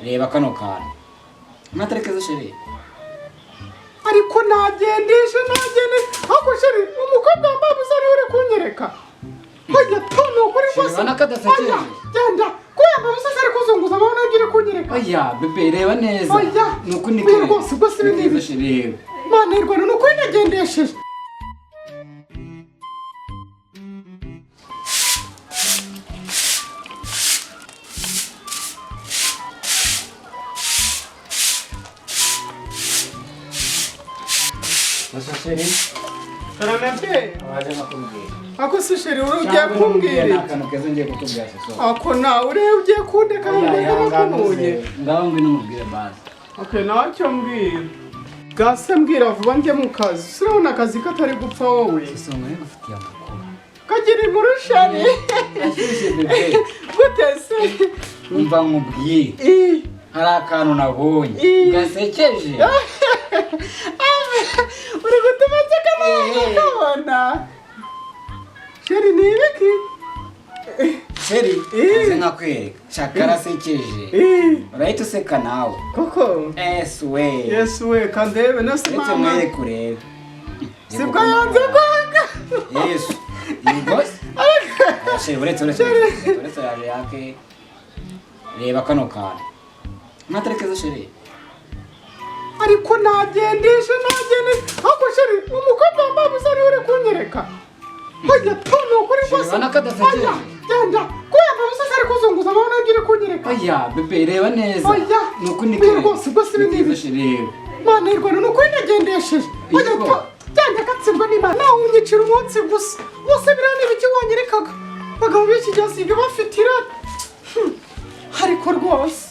reba kano kantu natarekeza sheri ariko nagendesha ahubwo sheri umukobwa wambaye ubusa niwe uri kunyereka oya tono kuri rwose sheri nakadasekeje genda ko yambaye ubusa ari kuzunguza abana agiye kunyereka oya bebe reba neza nuko ni rwose rwose ibintu sheri mana irwana nuko nagendesheje sheri Karamete abaje nakubwira ako se sheri ugiye kumbwira akantu keza ngiye kutubwira so ako nawe ugiye kundeka ndakunuye ngaho ngwino mubwire basi okay nacyo mbwira gase mbwira vuba njye mu kazi sirabona akazi katari gupfa wowe isonga rero ufitiye amakuru kagira inkuru sheri ashyushye bebe gutese umva nkubwire hari akantu nabonye gasekeje uri gutuma nseka nkabona sheri ni ibiki sheri aze nkakwereka shakara sekeje urahita useka nawe koko yes we kandebe nasi uretse mama mwere kureba sibwo yanze kwanga yesu igos sheri uretse yaje yake reba kano kantu natarekeza sheri ariko nagendesha ahubwo sheri umukobwa wambaye ubusa niwe uri kunyereka oya tono kuri rwose nakadasekeje genda ko yambaye ubusa ari kuzunguza abana agiye kunyereka oya bebe reba neza nuko ni rwose ibintu sheri mana irwana nuko nagendesheje oya genda gatsindwa n'imana nawe unyicira umunsi gusa bose birane ibiki wanyerekaga bagabo b'iki gihe siga bafite irari ariko rwose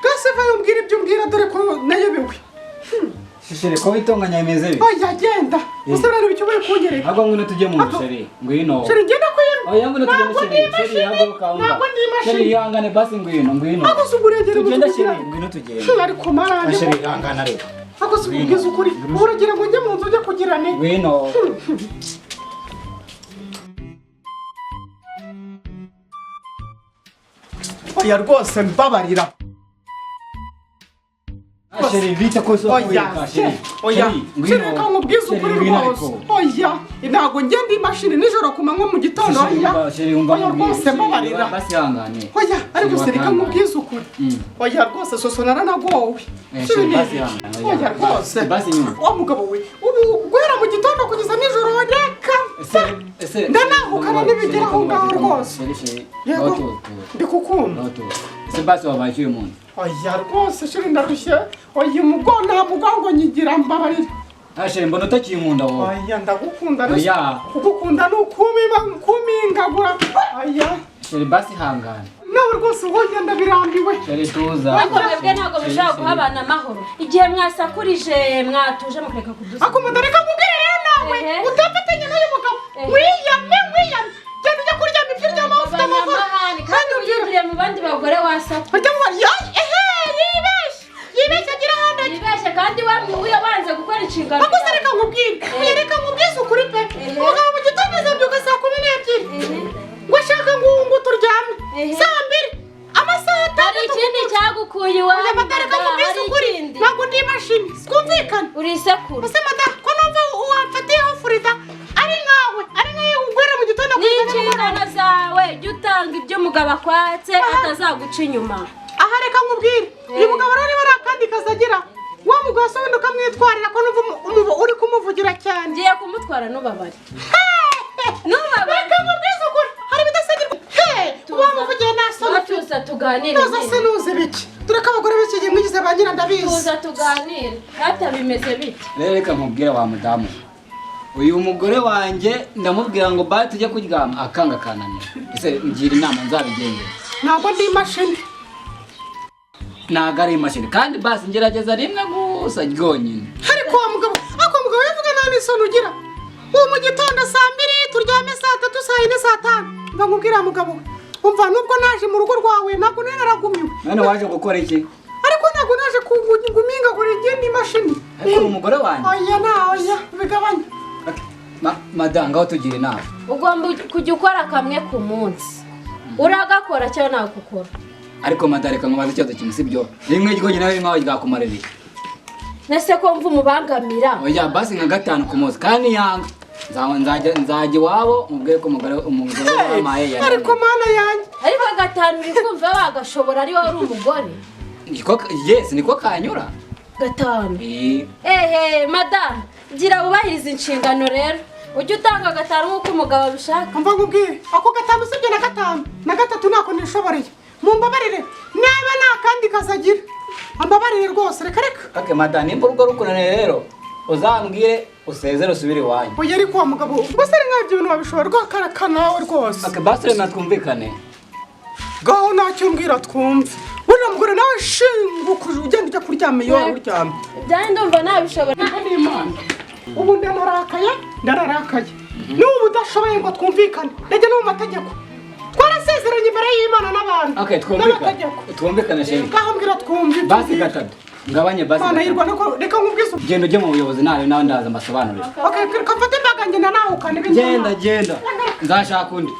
gase vayo mbwira ibyo umbwira dore ko nayobewe sheri ko witonganya bimeze bite oya genda usarane ibiki uri kunyereka ahubwo ngwino tujye mu sheri ngwino sheri genda kwira oya ngwino tujye mu sheri ahubwo kaumba ntabwo ndi imashini sheri ihangane basi ngwino ako se uburegere tugenda sheri ngwino tugende ariko maranje sheri ihangane ariko ako se ubwiza ukuri uragera ngo njye mu nzu ujye kugira ne ngwino oya rwose mbabarira sheri vita ko so oya sheri ka nkubwiza ukuri rwose oya ntabwo njye ndi imashini nijoro ku manywa mu gitondo oya rwose mbabarira basi ihangane oya ariko sheri ka nkubwiza ukuri oya rwose soso naranagowe basi ihangane oya rwose basi nyuma wa mugabo we ubu guhera mu gitondo kugeza nijoro reka ndanahukana n'ibigera aho ngaho rwose yego ndikukunda ese basi wabaye uyu munsi oya rwose sheri ndarushye oya nta mugongo nyigira mbabarira sheri mbona utakinkunda wowe oya ndagukunda kugukunda ni ukumingagura oya sheri basi ihangane nawe rwose wowe ndabirambiwe sheri tuza ariko mwebwe ntabwo mushobora guha abana amahoro igihe mwasakurije mwatuje mukareka kudusa ako mudareka mubwire rero nawe utafatanya n'uyu mugabo mwiyame genda ujya kuryama ibyo uryama ufite amahoro kandi uyigiriye mu bandi bagore wasakura yibeshye agira ahandi yibeshye kandi uyo banze gukora inshingano ako se reka nkubwire reka nkubwize ukuri pe umugabo mu gitondo azabyuka saa 12 ngo ashaka ngo turyame saa 2 amasaha 5 hari ikindi cyagukuye iwawe reka nkubwize ukuri ntabwo ndi imashini twumvikana uri isekuru ese mata ko numva wamfatiyeho furida ari nkawe ugwera mu gitondo ni inshingano zawe jya utanga ibyo umugabo akwatse atazaguca inyuma aha reka nkubwire uyu mugabo rero niba ari akandi kazi agira wa mugabo se wenda ukamwitwarira ko numva uri kumuvugira cyane ngiye kumutwara n'ubabari reka nkubwize ukuri hari ibidasagirwa wamuvugiye nasoma tuza tuganire tuza se nuze biki tureka abagore b'iki gihe mwigize ba nyina ndabizi tuza tuganire hata bimeze bite rero reka nkubwire wa mudamu uyu mugore wanjye ndamubwira ngo bari tujye kuryama akanga kananira ese ngira inama nzabigendera ntabwo ndi imashini ntabwo ari imashini kandi basi ngerageza rimwe gusa ryonyine ariko wa mugabo yavuga nta n'isoni ugira ubu mu gitondo saa 2 turyame saa 3 saa 4 saa 5 mva nkubwira mugabo umva nubwo naje mu rugo rwawe ntabwo naragumiwe none waje gukora iki ariko ntabwo naje kuguminga ngo rigende imashini ariko umugore wanjye oya bigabanya madanga aho tugira inama ugomba kujya ukora kamwe ku munsi uragakora cyangwa ntabwo ukora ariko madareka nkubaza ikibazo kimwe sibyo rimwe ryonyine nawe rimwe ryakumarira iki nese ko mva umubangamira oya basi nka 5 ku munsi kandi yanga nzajya iwabo mubwire ko umugore wamaye ya ariko mana yanjye ariko 5 uri kumva wagashobora ari wowe uri umugore yes niko kanyura 5 ehe madame gira ubahiriza inshingano rero ujye utanga 5 nk'uko umugabo abishaka mva nkubwire ako 5 usibye na 5 na 3 ntako nishoboreye mumbabarire naba nta kandi kazagira ambabarire rwose reka okay madame nimba urugo rukunaniye rero uzambwire usezere usubire iwanyu oya ariko wa mugabo gusa ari nk'ibyo bintu wabishobora rwakaraka nawe rwose okay basi rero natwumvikane gaho ntacyo mbwira twumve buriya mugore nawe shinguka ugenda ujya kuryama iyo uryamye byari ndumva nabishobora ubu ndararakaye n'ubu udashoboye ngo twumvikane ndajya no mu mategeko twarasezeranye imbere y'Imana n'abantu okay twumvikane sheri gaho mbwira twumve basi 3 ngabanye basi Mana yirwa reka nkubwize genda ujye mu buyobozi nawe ndaza mbasobanurira okay kafate imbaga ngenda nawe ukane genda nzashaka undi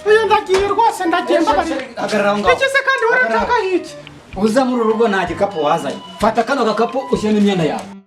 uyu ndagiye rwose ndagenda hagarara ngaho ikise kandi warashaka iki uza muri urugo nta gikapu wazanye fata kano gakapu ushyiremo imyenda yawe